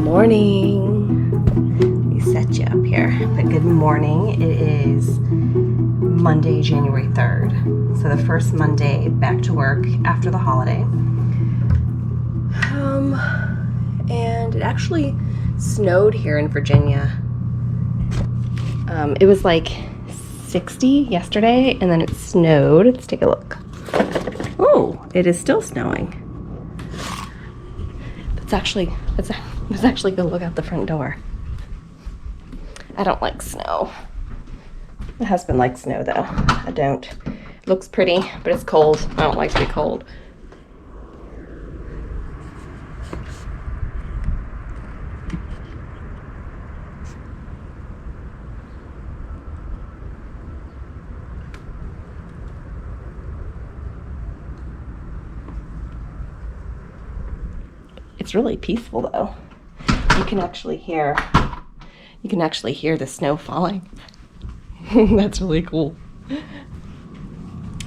morning. Let me set you up here. But good morning. It is Monday, January 3rd. So the first Monday back to work after the holiday. And it actually snowed here in Virginia. It was like 60 yesterday, and then it snowed. Let's take a look. Oh, it is still snowing. Let's actually go look out the front door. I don't like snow. My husband likes snow though. I don't. It looks pretty, but it's cold. I don't like to be cold. It's really peaceful though. You can actually hear the snow falling. That's really cool.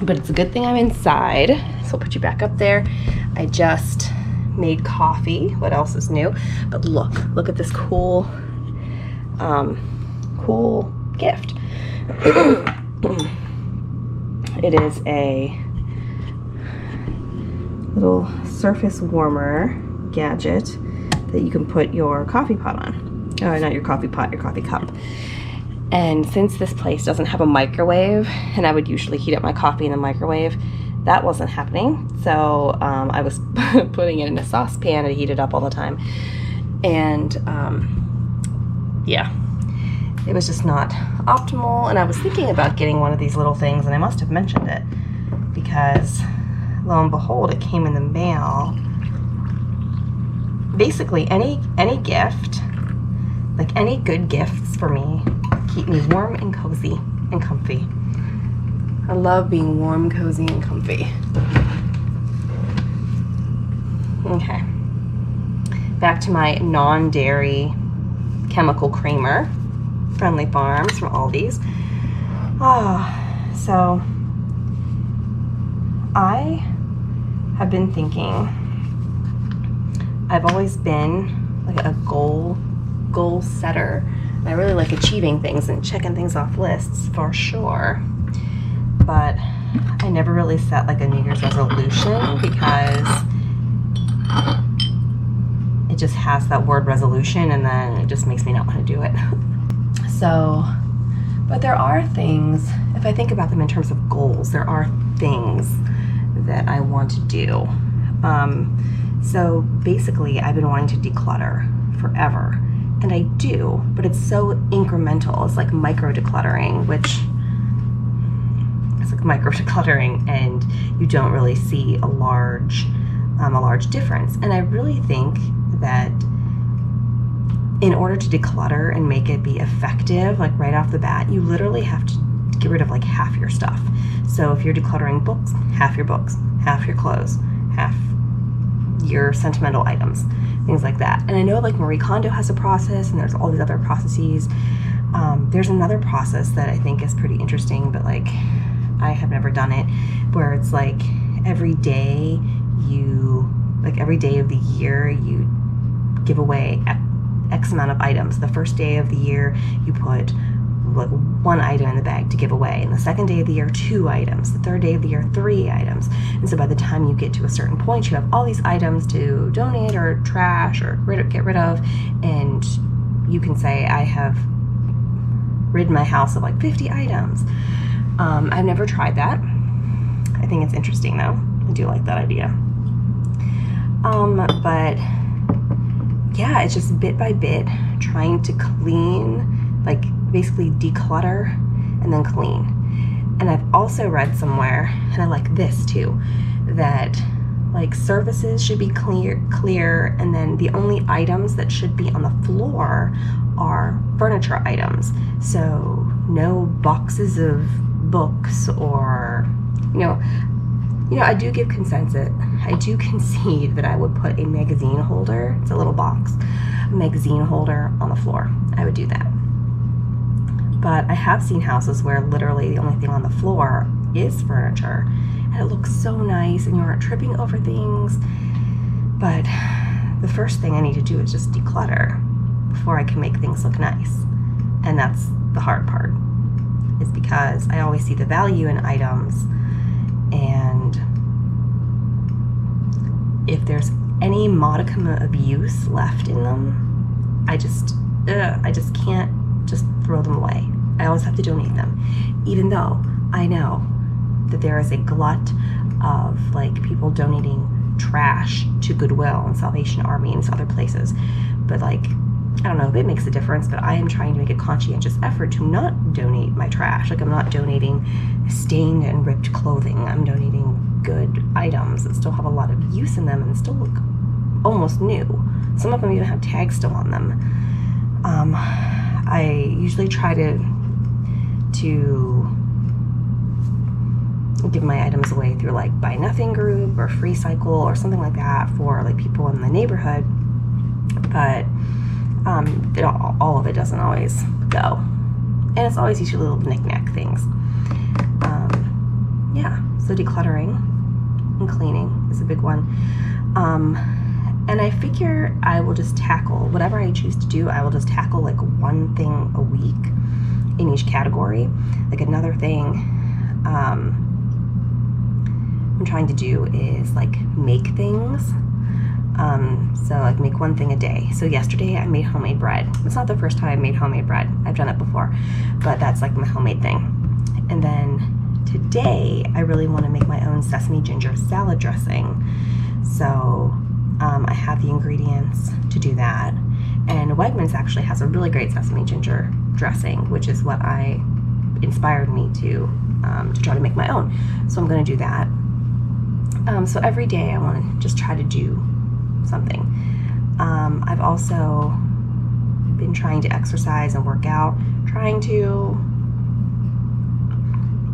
But it's a good thing I'm inside. So I'll put you back up there. I just made coffee. What else is new? But look at this cool gift. It is a little surface warmer gadget that you can put your coffee pot on. Oh, not your coffee pot, your coffee cup. And since this place doesn't have a microwave, and I would usually heat up my coffee in the microwave, that wasn't happening. So I was putting it in a saucepan to heat it up all the time. And yeah, it was just not optimal. And I was thinking about getting one of these little things, and I must have mentioned it because lo and behold, it came in the mail. Basically, any gift, like any good gifts for me, keep me warm and cozy and comfy. I love being warm, cozy, and comfy. Okay. Back to my non-dairy chemical creamer, Friendly Farms from Aldi's. So I have been thinking, I've always been like a goal setter. I really like achieving things and checking things off lists for sure. But I never really set like a New Year's resolution because it just has that word resolution and then it just makes me not want to do it. So, but there are things, if I think about them in terms of goals, there are things that I want to do. So basically, I've been wanting to declutter forever, and I do, but it's so incremental. It's like micro decluttering, and you don't really see a large difference. And I really think that in order to declutter and make it be effective, like right off the bat, you literally have to get rid of like half your stuff. So if you're decluttering books, half your books, half your clothes, half your sentimental items, things like that. And I know like Marie Kondo has a process, and there's all these other processes. There's another process that I think is pretty interesting, but like I have never done it, where it's like every day of the year you give away X amount of items. The first day of the year you put like one item in the bag to give away, and the second day of the year 2 items, the third day of the year 3 items. And so by the time you get to a certain point, you have all these items to donate or trash or get rid of, and you can say, I have rid my house of like 50 items. I've never tried that. I think it's interesting though. I do like that idea. But yeah, it's just bit by bit trying to clean, like basically declutter and then clean. And I've also read somewhere, and I like this too, that like surfaces should be clear, and then the only items that should be on the floor are furniture items. So no boxes of books, or I do give consensus. I do concede that I would put a magazine holder, it's a little box, a magazine holder on the floor. I would do that. But I have seen houses where literally the only thing on the floor is furniture, and it looks so nice, and you aren't tripping over things. But the first thing I need to do is just declutter before I can make things look nice. And that's the hard part, is because I always see the value in items, and if there's any modicum of use left in them, I just can't just throw them away. I always have to donate them, even though I know that there is a glut of like people donating trash to Goodwill and Salvation Army and other places. But like, I don't know if it makes a difference, but I am trying to make a conscientious effort to not donate my trash. Like, I'm not donating stained and ripped clothing. I'm donating good items that still have a lot of use in them and still look almost new. Some of them even have tags still on them. I usually try to give my items away through like Buy Nothing group or Free Cycle or something like that for like people in the neighborhood, but all of it doesn't always go, and it's always usually little knick-knack things. Yeah, so decluttering and cleaning is a big one, and I figure I will just tackle whatever I choose to do. I will just tackle like one thing a week in each category. Like, another thing I'm trying to do is like make things. So like make one thing a day. So yesterday I made homemade bread. It's not the first time I've made homemade bread. I've done it before, but that's like my homemade thing. And then today I really want to make my own sesame ginger salad dressing. So I have the ingredients to do that. And Wegmans actually has a really great sesame ginger dressing, which is what inspired me to try to make my own. So I'm going to do that. So every day I want to just try to do something. I've also been trying to exercise and work out,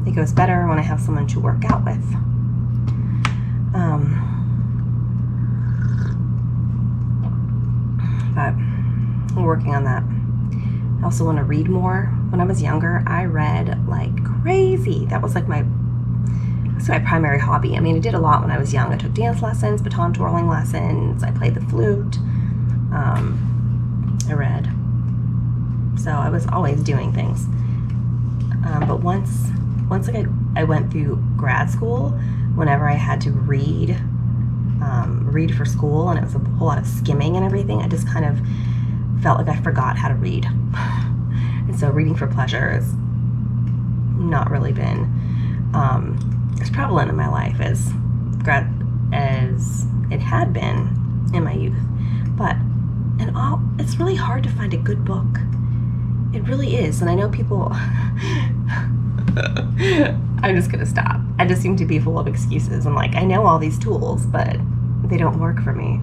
it goes better when I have someone to work out with. But I'm working on that. I also want to read more. When I was younger, I read like crazy. That was like my primary hobby. I mean, I did a lot when I was young. I took dance lessons, baton twirling lessons. I played the flute. I read. So I was always doing things. But once I went through grad school, whenever I had to read for school, and it was a whole lot of skimming and everything, I just kind of felt like I forgot how to read. And so reading for pleasure has not really been as prevalent in my life as it had been in my youth. But it's really hard to find a good book. It really is. And I know people I'm just gonna stop. I just seem to be full of excuses. I'm like, I know all these tools, but they don't work for me.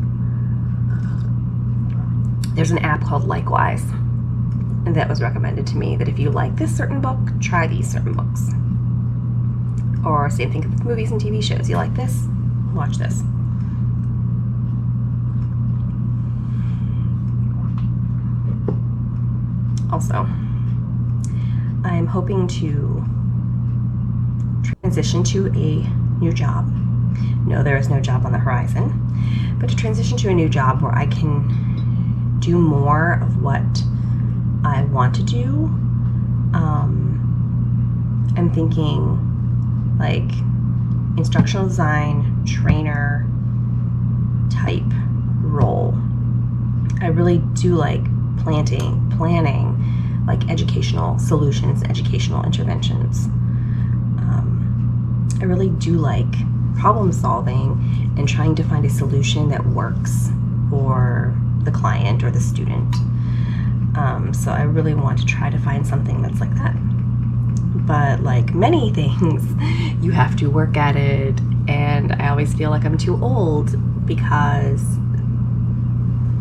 There's an app called Likewise, and that was recommended to me, that if you like this certain book, try these certain books. Or same thing with movies and TV shows. You like this? Watch this. Also, I'm hoping to transition to a new job. No, there is no job on the horizon, but to transition to a new job where I can do more of what I want to do. I'm thinking like instructional design, trainer type role. I really do like planning like educational solutions, educational interventions. I really do like problem solving and trying to find a solution that works for the client or the student. So I really want to try to find something that's like that. But like many things, you have to work at it, and I always feel like I'm too old because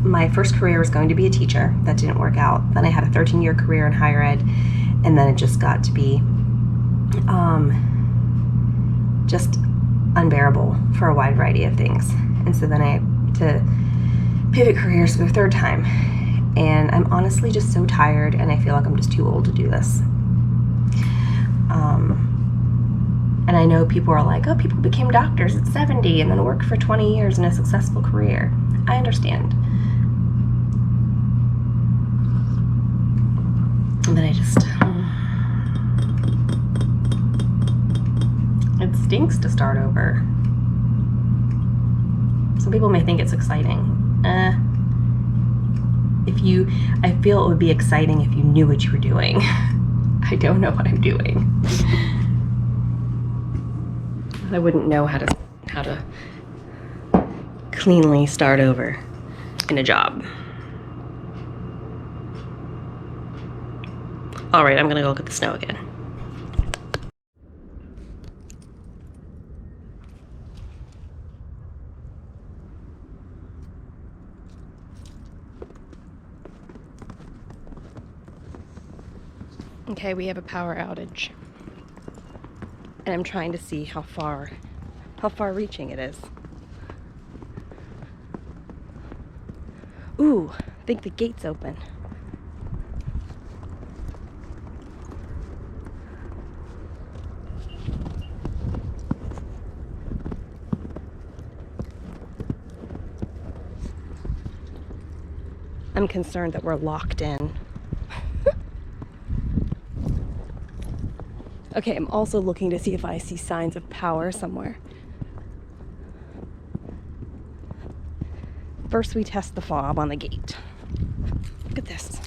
my first career was going to be a teacher. That didn't work out. Then I had a 13-year career in higher ed, and then it just got to be just unbearable for a wide variety of things. And so then I had to pivot careers for the third time. And I'm honestly just so tired, and I feel like I'm just too old to do this. And I know people are like, oh, people became doctors at 70 and then worked for 20 years in a successful career. I understand. But I just, it stinks to start over. Some people may think it's exciting. I feel it would be exciting if you knew what you were doing. I don't know what I'm doing. I wouldn't know how to cleanly start over in a job. All right, I'm gonna go look at the snow again. Okay, we have a power outage. And I'm trying to see how far reaching it is. Ooh, I think the gate's open. I'm concerned that we're locked in. Okay, I'm also looking to see if I see signs of power somewhere. First, we test the fob on the gate. Look at this.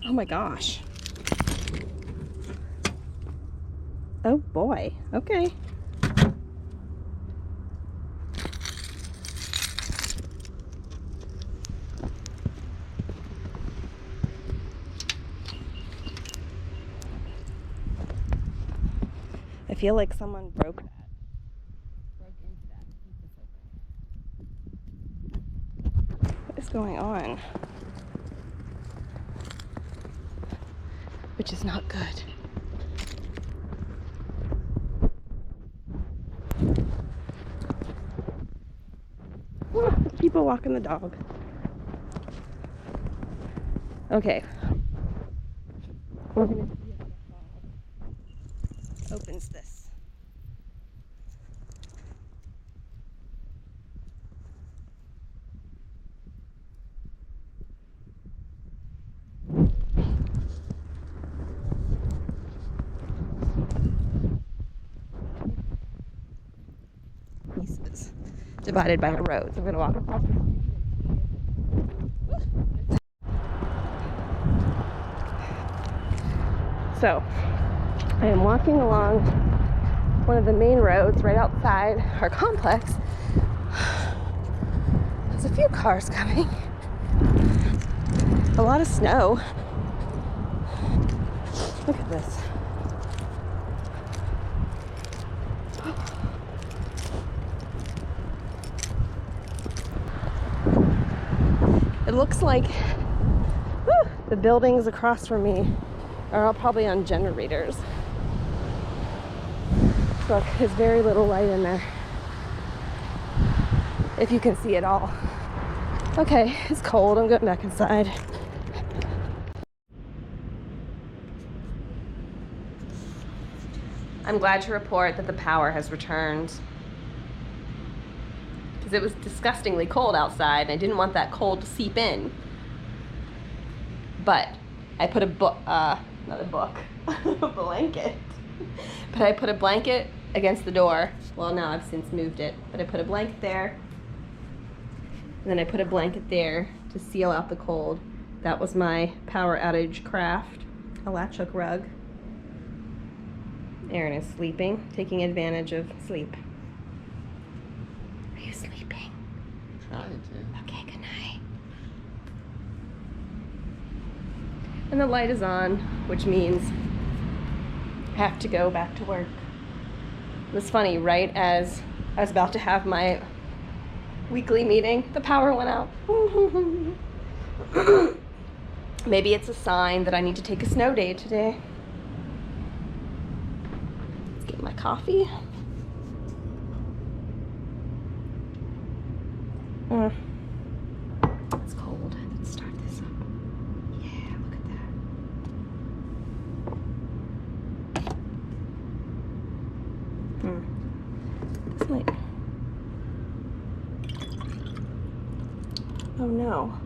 Oh my gosh. Oh boy, okay. I feel like someone broke into that to keep this open. What is going on? Which is not good. People walking the dog. Okay. We're gonna see if the fob opens this. Pieces divided by a road. So I'm gonna walk across the street. So I am walking along one of the main roads right outside our complex. There's a few cars coming. A lot of snow. Look at this. It looks like the buildings across from me are all probably on generators. Look, there's very little light in there, if you can see it all. Okay, it's cold. I'm going back inside. I'm glad to report that the power has returned. Because it was disgustingly cold outside and I didn't want that cold to seep in. But I put a blanket. But I put a blanket against the door. Well, now I've since moved it. But I put a blanket there. And then I put a blanket there to seal out the cold. That was my power outage craft, a latch hook rug. Aaron is sleeping, taking advantage of sleep. Are you sleeping? Trying to. Okay, good night. And the light is on, which means I have to go back to work. It was funny, right as I was about to have my weekly meeting, the power went out. Maybe it's a sign that I need to take a snow day today. Let's get my coffee. It's cold. Let's start this up. Yeah, look at that. Oh no.